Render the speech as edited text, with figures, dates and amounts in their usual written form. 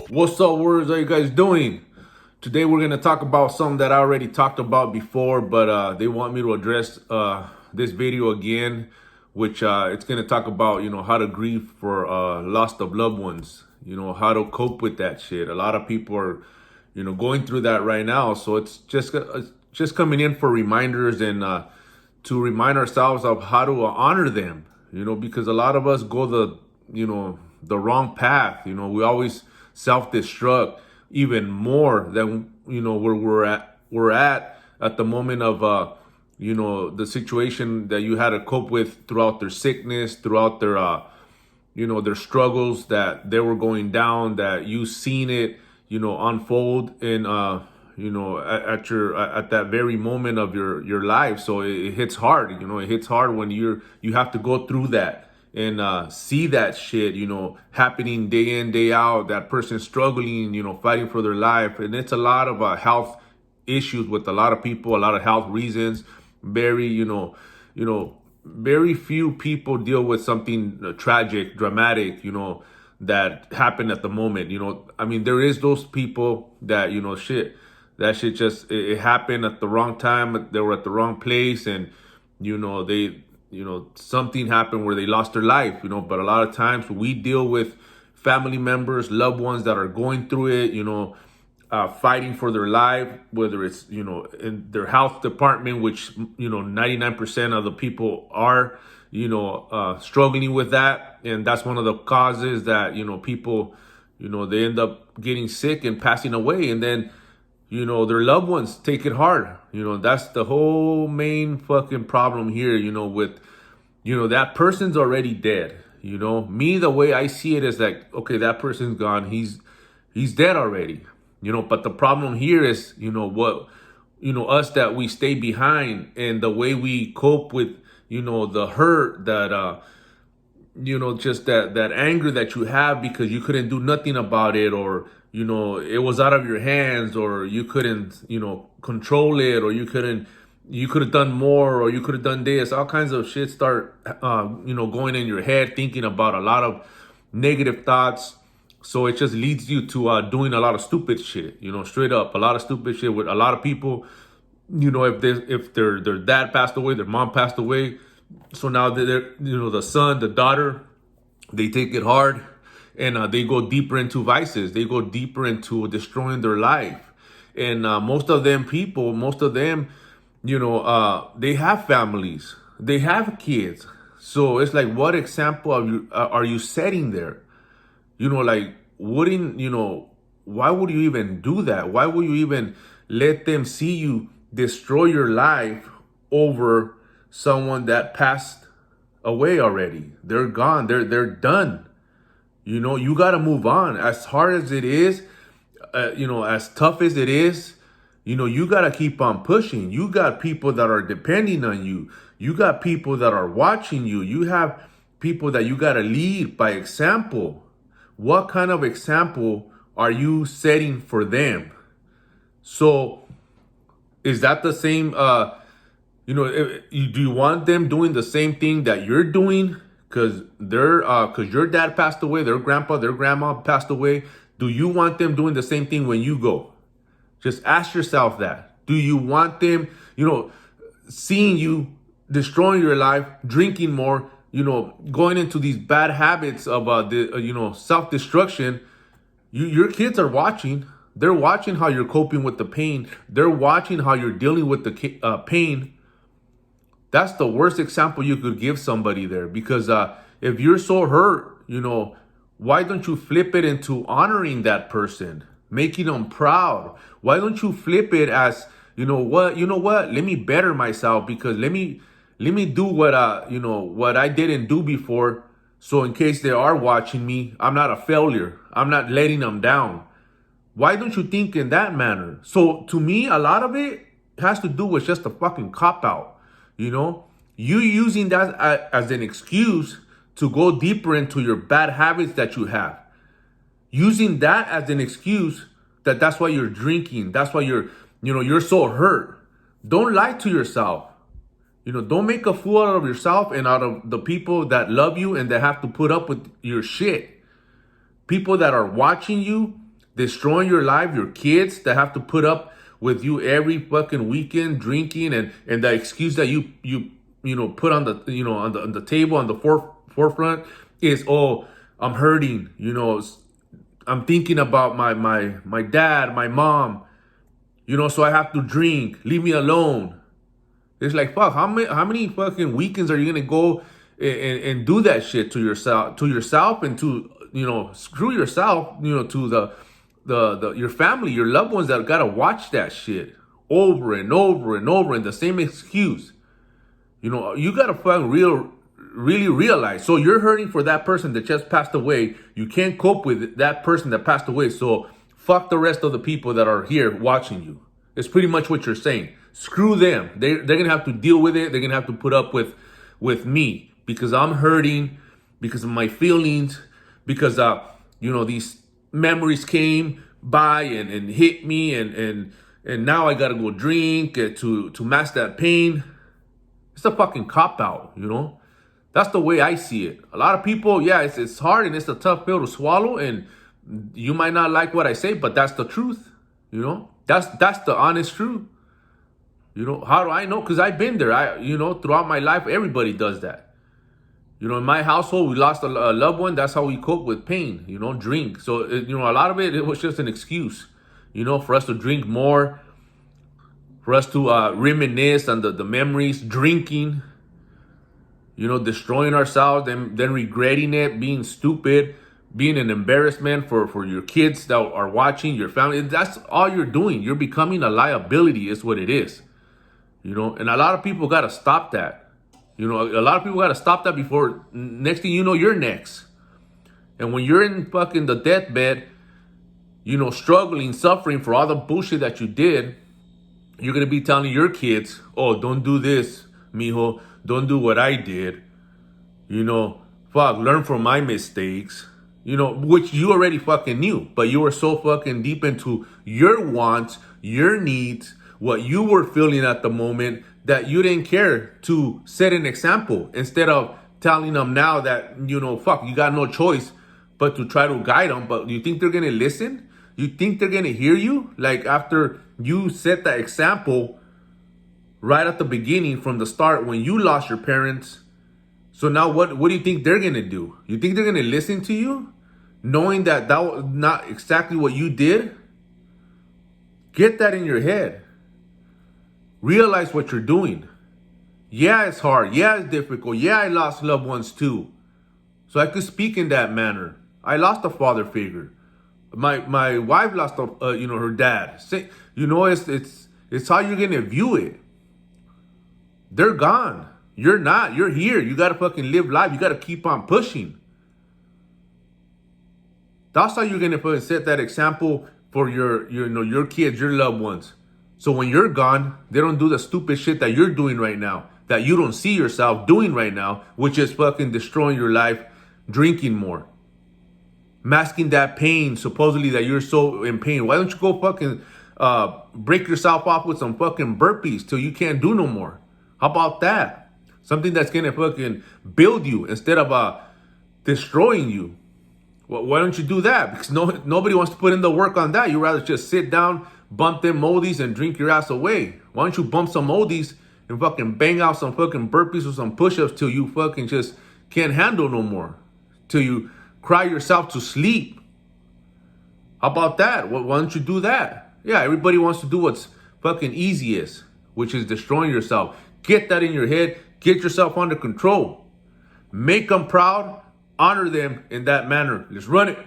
What's up, words? How you guys doing? Today we're gonna talk about something that I already talked about before, but they want me to address this video again, which it's gonna talk about how to grieve for loss of loved ones. How to cope with that shit. A lot of people are going through that right now, so it's just coming in for reminders and to remind ourselves of how to honor them. Because a lot of us go the wrong path. We always self-destruct even more than where we're at the moment of the situation that you had to cope with throughout their sickness, throughout their struggles that they were going down, that you seen it unfold in at that very moment of your life. So it hits hard. It hits hard when you have to go through that and see that shit happening day in, day out, that person struggling, fighting for their life. And it's a lot of health issues with a lot of people, a lot of health reasons. Very few people deal with something tragic, dramatic, that happened at the moment. I mean, there is those people that that shit just it happened at the wrong time. They were at the wrong place, and they something happened where they lost their life. But a lot of times we deal with family members, loved ones that are going through it, fighting for their life, whether it's in their health department, which 99% of the people are struggling with that. And that's one of the causes that people they end up getting sick and passing away. And then their loved ones take it hard. That's the whole main fucking problem here, with that person's already dead. Me, the way I see it is like, okay, that person's gone, he's dead already. But the problem here is us, that we stay behind, and the way we cope with the hurt, that just that anger that you have because you couldn't do nothing about it, or it was out of your hands, or you couldn't control it, or you could have done more, or you could have done this. All kinds of shit start going in your head, thinking about a lot of negative thoughts. So it just leads you to doing a lot of stupid shit, straight up, a lot of stupid shit with a lot of people. If their dad passed away, their mom passed away, so now they're the son, the daughter, they take it hard, and they go deeper into vices. They go deeper into destroying their life. And most of them, they have families, they have kids. So it's like, what example are you setting there? Like, why would you even do that? Why would you even let them see you destroy your life over someone that passed away already? They're gone. They're done. You got to move on. As hard as it is, as tough as it is, you got to keep on pushing. You got people that are depending on you. You got people that are watching you. You have people that you got to lead by example. What kind of example are you setting for them? So is that the same, do you want them doing the same thing that you're doing? Because your dad passed away, their grandpa, their grandma passed away. Do you want them doing the same thing when you go? Just ask yourself that. Do you want them, seeing you destroying your life, drinking more, going into these bad habits of self-destruction? Your kids are watching. They're watching how you're coping with the pain. They're watching how you're dealing with the pain. That's the worst example you could give somebody there. Because if you're so hurt, why don't you flip it into honoring that person, making them proud? Why don't you flip it as, what, let me better myself, because let me do what I didn't do before. So in case they are watching me, I'm not a failure. I'm not letting them down. Why don't you think in that manner? So to me, a lot of it has to do with just a fucking cop out. You using that as an excuse to go deeper into your bad habits that you have. Using that as an excuse that's why you're drinking. That's why you're so hurt. Don't lie to yourself. Don't make a fool out of yourself and out of the people that love you and that have to put up with your shit. people that are watching you, destroying your life, your kids that have to put up with you every fucking weekend drinking, and the excuse that you put on the on the table on the forefront is, oh, I'm hurting, I'm thinking about my dad, my mom, so I have to drink, leave me alone. It's like, fuck, how many fucking weekends are you gonna go and do that shit to yourself and to, screw yourself, to the your family, your loved ones that gotta watch that shit over and over and over and the same excuse. You gotta fucking really realize. So you're hurting for that person that just passed away. You can't cope with that person that passed away. So fuck the rest of the people that are here watching you. It's pretty much what you're saying. Screw them. They're gonna have to deal with it. They're gonna have to put up with me because I'm hurting, because of my feelings, because these memories came by and hit me, and now I gotta go drink to mask that pain. It's a fucking cop out, That's the way I see it. A lot of people, yeah, it's hard and it's a tough pill to swallow, and you might not like what I say, but that's the truth, That's the honest truth. How do I know? Because I've been there. Throughout my life, everybody does that. In my household, we lost a loved one. That's how we cope with pain, drink. So, a lot of it was just an excuse, for us to drink more, for us to reminisce on the memories, drinking, destroying ourselves, then regretting it, being stupid, being an embarrassment for your kids that are watching, your family. That's all you're doing. You're becoming a liability is what it is, and a lot of people got to stop that. A lot of people got to stop that before next thing you know, you're next. And when you're in fucking the deathbed, struggling, suffering for all the bullshit that you did, you're going to be telling your kids, oh, don't do this, mijo. Don't do what I did. Fuck, learn from my mistakes. Which you already fucking knew. But you were so fucking deep into your wants, your needs, what you were feeling at the moment, that you didn't care to set an example instead of telling them now that, fuck, you got no choice but to try to guide them. But you think they're going to listen? You think they're going to hear you? Like after you set that example right at the beginning from the start when you lost your parents. So now what do you think they're going to do? You think they're going to listen to you knowing that was not exactly what you did? Get that in your head. Realize what you're doing. Yeah, it's hard. Yeah, it's difficult. Yeah, I lost loved ones too. So I could speak in that manner. I lost a father figure. My wife lost her dad. It's how you're gonna view it. They're gone. You're not. You're here. You gotta fucking live life. You gotta keep on pushing. That's how you're gonna fucking set that example for your kids, your loved ones. So when you're gone, they don't do the stupid shit that you're doing right now, that you don't see yourself doing right now, which is fucking destroying your life, drinking more, masking that pain, supposedly that you're so in pain. Why don't you go fucking break yourself off with some fucking burpees till you can't do no more? How about that? Something that's gonna fucking build you instead of destroying you. Well, why don't you do that? Because nobody wants to put in the work on that. You rather just sit down, bump them oldies, and drink your ass away. Why don't you bump some oldies and fucking bang out some fucking burpees or some push-ups till you fucking just can't handle no more? Till you cry yourself to sleep. How about that? Why don't you do that? Yeah, everybody wants to do what's fucking easiest, which is destroying yourself. Get that in your head. Get yourself under control. Make them proud. Honor them in that manner. Let's run it.